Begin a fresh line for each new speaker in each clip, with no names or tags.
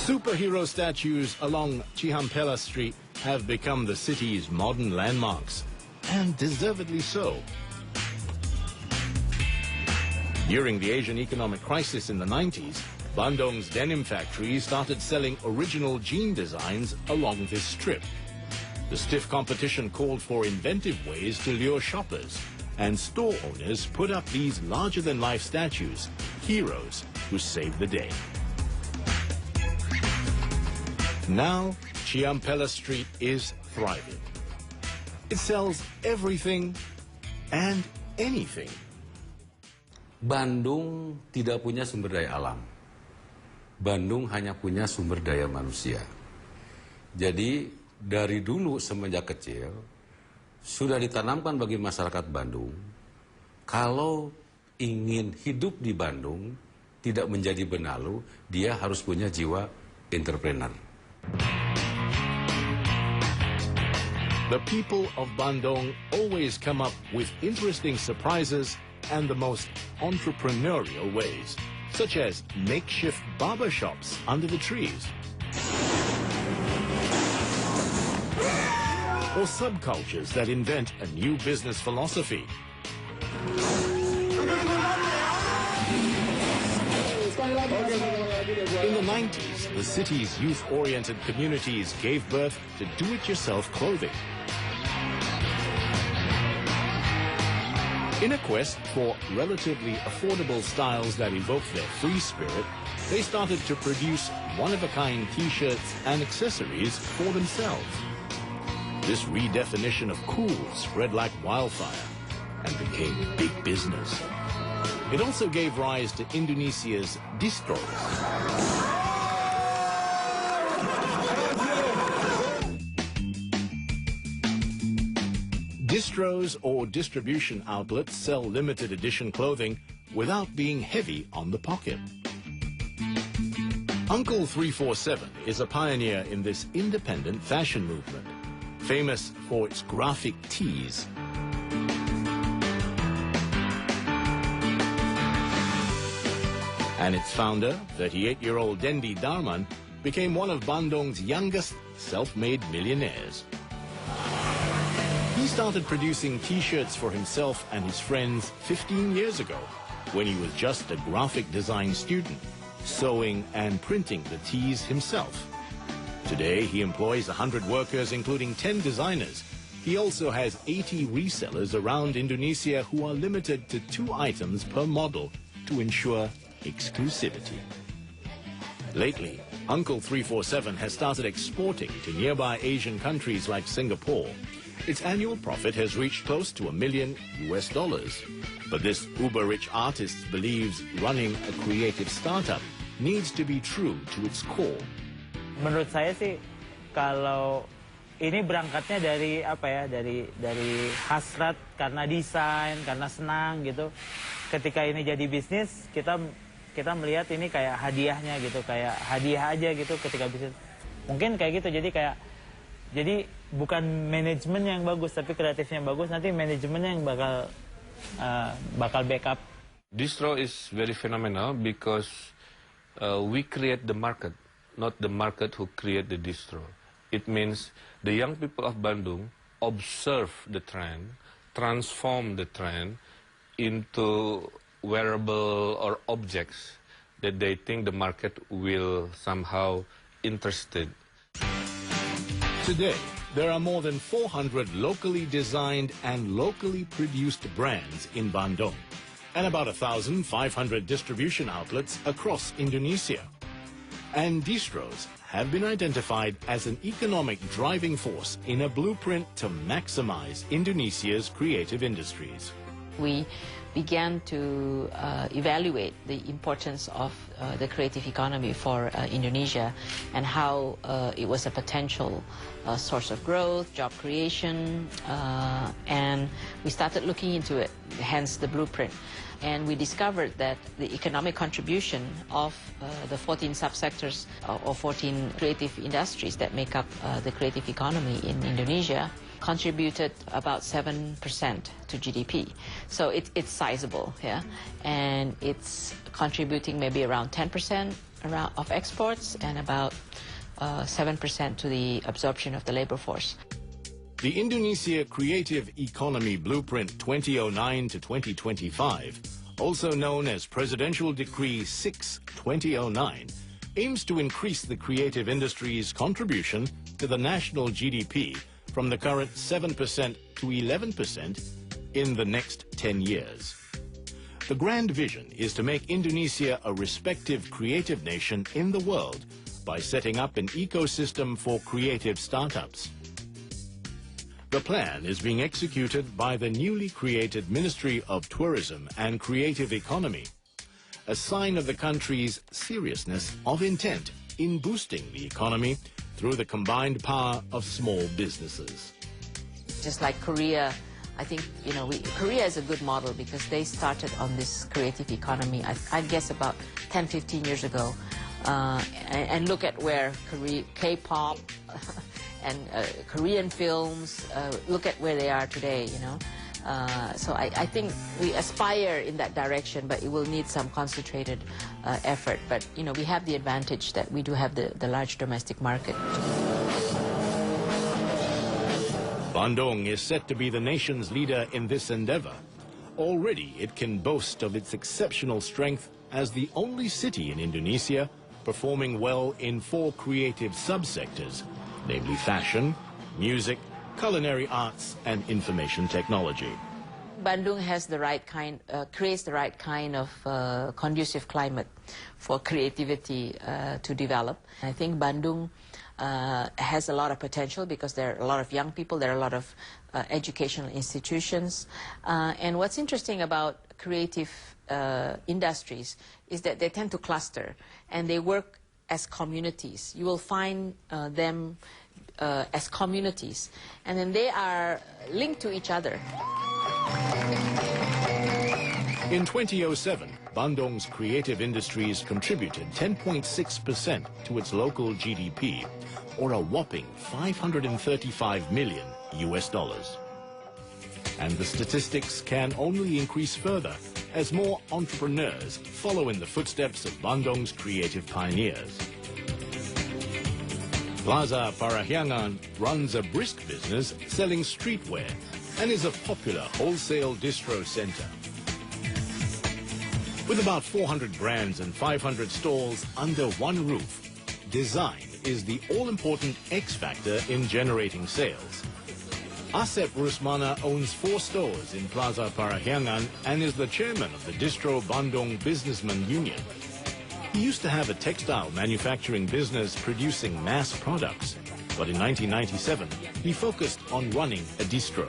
Superhero statues along Cihampela Street have become the city's modern landmarks, and deservedly so. During the Asian economic crisis in the 90s, Bandung's denim factory started selling original jean designs along this strip. The stiff competition called for inventive ways to lure shoppers, and store owners put up these larger-than-life statues, heroes who saved the day. Now, Cihampela Street is thriving. It sells everything and anything.
Bandung tidak punya sumber daya alam. Bandung hanya punya sumber daya manusia. Jadi, dari dulu semenjak kecil, sudah ditanamkan bagi masyarakat Bandung, kalau ingin hidup di Bandung, tidak menjadi benalu, dia harus punya jiwa entrepreneur.
The people of Bandung always come up with interesting surprises and the most entrepreneurial ways, such as makeshift barber shops under the trees, or subcultures that invent a new business philosophy. In the 90s, the city's youth-oriented communities gave birth to do-it-yourself clothing. In a quest for relatively affordable styles that evoke their free spirit, they started to produce one-of-a-kind T-shirts and accessories for themselves. This redefinition of cool spread like wildfire and became big business. It also gave rise to Indonesia's distros. Distros or distribution outlets sell limited edition clothing without being heavy on the pocket. Uncle 347 is a pioneer in this independent fashion movement, famous for its graphic tees. And its founder, 38-year-old Dendi Darman, became one of Bandung's youngest self-made millionaires. He started producing T-shirts for himself and his friends 15 years ago, when he was just a graphic design student, sewing and printing the tees himself. Today, he employs 100 workers, including 10 designers. He also has 80 resellers around Indonesia who are limited to 2 items per model to ensure exclusivity. Lately, Uncle 347 has started exporting to nearby Asian countries like Singapore. Its annual profit has reached close to $1 million. But this uber-rich artist believes running a creative startup needs to be true to its core.
Menurut saya sih, kalau ini berangkatnya dari apa ya, dari hasrat karena desain, karena senang gitu. Ketika ini jadi bisnis, kita melihat ini kayak hadiahnya gitu, kayak hadiah aja gitu ketika bisnis. Mungkin kayak gitu, jadi bukan manajemen yang bagus, tapi kreatifnya bagus, nanti manajemennya yang bakal backup.
Distro is very phenomenal because we create the market, not the market who create the distro. It means the young people of Bandung observe the trend, transform the trend into wearable or objects that they think the market will somehow interested.
Today, there are more than 400 locally designed and locally produced brands in Bandung, and about 1,500 distribution outlets across Indonesia. And distros have been identified as an economic driving force in a blueprint to maximize Indonesia's creative industries.
We began to evaluate the importance of the creative economy for Indonesia and how it was a potential source of growth, job creation, and we started looking into it, hence the blueprint. And we discovered that the economic contribution of the 14 subsectors or 14 creative industries that make up the creative economy in Indonesia contributed about 7% to GDP. So it's sizable, yeah? And it's contributing maybe around 10% of exports and about 7% to the absorption of the labor force.
The Indonesia Creative Economy Blueprint 2009 to 2025, also known as Presidential Decree 6/2009, aims to increase the creative industry's contribution to the national GDP from the current 7% to 11% in the next 10 years. The grand vision is to make Indonesia a respective creative nation in the world by setting up an ecosystem for creative startups. The plan is being executed by the newly created Ministry of Tourism and Creative Economy, a sign of the country's seriousness of intent in boosting the economy through the combined power of small businesses.
Just like Korea, I think, Korea is a good model because they started on this creative economy, I guess about 10, 15 years ago. And look at where K-pop and Korean films, look at where they are today, So I think we aspire in that direction, but it will need some concentrated effort. But, we have the advantage that we do have the large domestic market.
Bandung is set to be the nation's leader in this endeavor. Already, it can boast of its exceptional strength as the only city in Indonesia performing well in 4 creative subsectors, namely fashion, music, culinary arts, and information technology.
Bandung has the right kind, creates the right kind of conducive climate for creativity to develop. I think Bandung has a lot of potential because there are a lot of young people, there are a lot of educational institutions. And what's interesting about creative industries is that they tend to cluster and they work as communities. You will find them as communities, and then they are linked to each other.
In 2007, Bandung's creative industries contributed 10.6% to its local GDP, or a whopping $535 million. And the statistics can only increase further as more entrepreneurs follow in the footsteps of Bandung's creative pioneers. Plaza Parahyangan runs a brisk business selling streetwear and is a popular wholesale distro center. With about 400 brands and 500 stalls under one roof, design is the all-important X factor in generating sales. Asep Rusmana owns 4 stores in Plaza Parahyangan and is the chairman of the Distro Bandung Businessman Union. He used to have a textile manufacturing business producing mass products, but in 1997, he focused on running a distro.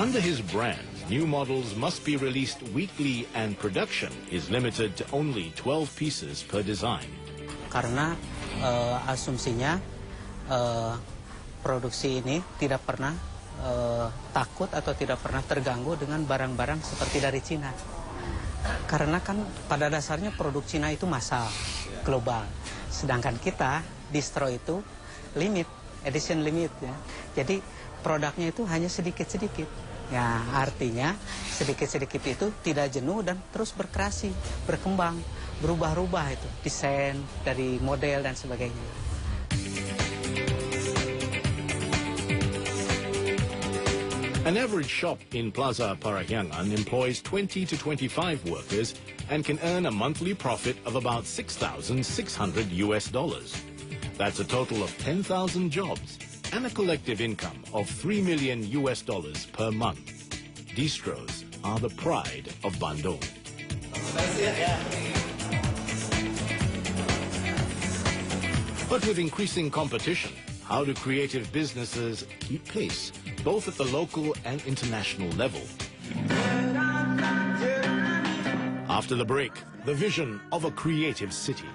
Under his brand, new models must be released weekly and production is limited to only 12 pieces per design.
Karena asumsinya produksi ini tidak pernah takut atau tidak pernah terganggu dengan barang-barang seperti dari Cina. Karena kan pada dasarnya produk Cina itu massal, global. Sedangkan kita, distro itu limit, edition limit ya. Jadi produknya itu hanya sedikit-sedikit. Ya, artinya sedikit-sedikit itu tidak jenuh dan terus berkreasi, berkembang, berubah-ubah itu, desain dari model dan sebagainya.
An average shop in Plaza Parahyangan employs 20 to 25 workers and can earn a monthly profit of about $6,600. That's a total of 10,000 jobs and a collective income of $3 million per month. Distros are the pride of Bandung. But with increasing competition, how do creative businesses keep pace, both at the local and international level? After the break, the vision of a creative city.